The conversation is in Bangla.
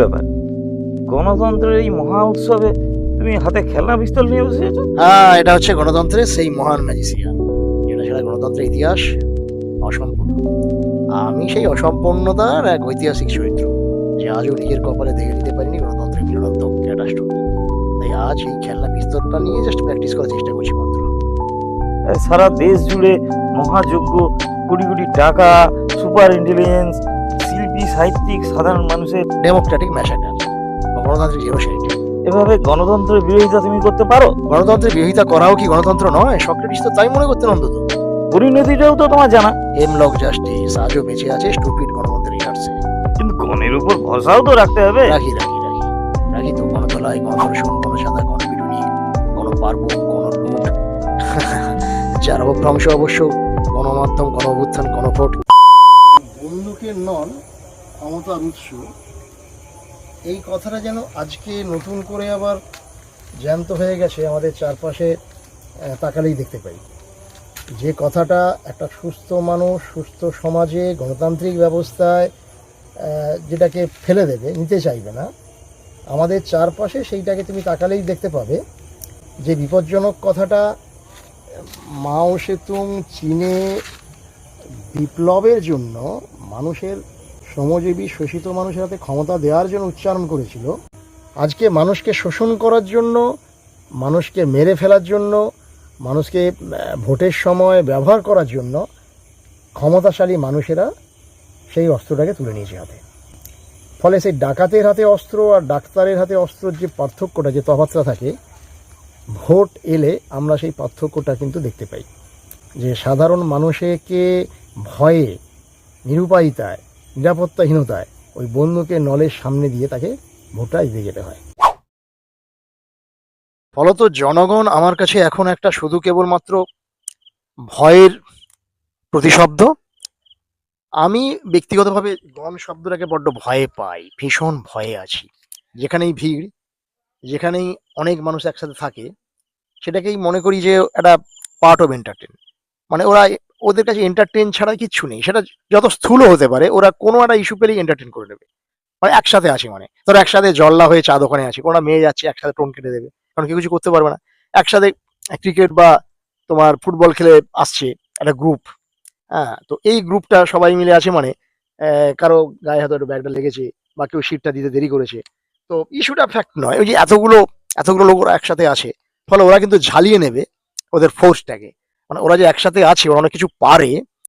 ব্যাপার, গণতন্ত্রের এই মহা উৎসবে তুমি হাতে খেলনা পিস্তল নিয়ে বসেছো? হ্যাঁ, এটা হচ্ছে গণতন্ত্রের সেই মহান ম্যাজিসিয়ান, যেটা ছাড়া গণতন্ত্রের ইতিহাস অসম্পূর্ণ। আমি সেই অসম্পূর্ণতার এক ঐতিহাসিক চরিত্র, যে আজও নিজের কপালে দেখে নিতে পারিনি গণতন্ত্রের মিলনাত্মক ক্যাটাস্ট্রফি। তাই আজ এই খেলনা পিস্তলটা নিয়ে জাস্ট প্র্যাকটিস করার চেষ্টা করছি মাত্র। সারা দেশ জুড়ে মহাযজ্ঞ, কোটি কোটি টাকা, সুপার ইন্টেলিজেন্স, শিল্পী, সাহিত্যিক, সাধারণ মানুষের ডেমোক্রেটিক ম্যাসাকার বা গণতান্ত্রিক জেনোসাইড। এভাবে গণতন্ত্রের বিরোধিতা তুমি করতে পারো? গণতন্ত্রের বিরোধিতা করাও কি গণতন্ত্র নয়? সক্রেটিস তো তাই মনে করতেন অন্তত। পরিণতিটাও তো তোমার জানা, হেমলক জাস্টিস আজও বেঁচে আছে স্টুপিড গণতন্ত্রের ইহার্সে। কিন্তু গণের উপর ভরসাও তো রাখতে হবে। রাখি রাখি রাখি রাখি তো, গণতলায়, গণধর্ষণ, গণসাদা, গণপিটুনি, গণপার্বণ, গণলুট, যার অভ্রংশ অবশ্য গণমাধ্যম, গণঅভ্যুত্থান, গণভোট। বন্দুকের নন ক্ষমতার উৎস, এই কথাটা যেন আজকে নতুন করে আবার জ্যান্ত হয়ে গেছে আমাদের চারপাশে তাকালেই দেখতে পাই। যে কথাটা একটা সুস্থ মানুষ, সুস্থ সমাজে, গণতান্ত্রিক ব্যবস্থায় যেটাকে ফেলে দেবে, নিতে চাইবে না, আমাদের চারপাশে সেইটাকে তুমি তাকালেই দেখতে পাবে যে বিপজ্জনক কথাটা মাও সেতুং চীনে বিপ্লবের জন্য মানুষের, শ্রমজীবী শোষিত মানুষের হাতে ক্ষমতা দেওয়ার জন্য উচ্চারণ করেছিল। আজকে মানুষকে শোষণ করার জন্য, মানুষকে মেরে ফেলার জন্য, মানুষকে ভোটের সময় ব্যবহার করার জন্য ক্ষমতাশালী মানুষেরা সেই অস্ত্রটাকে তুলে নিয়েছে হাতে। ফলে সেই ডাকাতের হাতে অস্ত্র আর ডাক্তারের হাতে অস্ত্রের যে পার্থক্যটা, যে তফাৎটা থাকে, ভোট এলে আমরা সেই পার্থক্যটা কিন্তু দেখতে পাই। যে সাধারণ মানুষকে ভয়ে, নিরুপায়িতায়, নিরাপত্তাহীনতায় ওই বন্দুকের নলের সামনে দিয়ে তাকে ভোটটা দিয়ে যেতে হয়। ফলত জনগণ আমার কাছে এখন একটা শুধু কেবলমাত্র ভয়ের প্রতিশব্দ। আমি ব্যক্তিগতভাবে গণ শব্দটাকে বড্ড ভয়ে পাই, ভীষণ ভয়ে আছি। যেখানেই ভিড়, যেখানেই অনেক মানুষ একসাথে থাকে, সেটাকেই মনে করি যে একটা পার্ট অফ এন্টারটেন। মানে ওদের কাছে এন্টারটেন ছাড়া কিচ্ছু নেই। সেটা যত স্থূল হতে পারে, ওরা কোনো একটা ইস্যু পেলেই এন্টারটেন করে নেবে। মানে একসাথে আছি, মানে ধরো একসাথে জল্লা হয়ে চা দোকানে আছি, কোনো মেয়ে যাচ্ছে একসাথে টোন কেটে দেবে, কারণ কেউ কিছু করতে পারবে না। একসাথে ক্রিকেট বা তোমার ফুটবল খেলে আসছে একটা গ্রুপ, হ্যাঁ, তো এই গ্রুপটা সবাই মিলে আছে, মানে কারো গায়ে হয়তো একটু ব্যাগটা লেগেছে বা কেউ সিটটা দিতে দেরি করেছে, তো ইস্যুটা ফ্যাক্ট নয়। ওই যে এতগুলো এতগুলো লোক ওরা একসাথে আছে, ফলে ওরা কিন্তু ঝালিয়ে নেবে ওদের ফোর্সটাকে। মানে ওরা যে একসাথে আছে, ওরা অনেক কিছু পারে,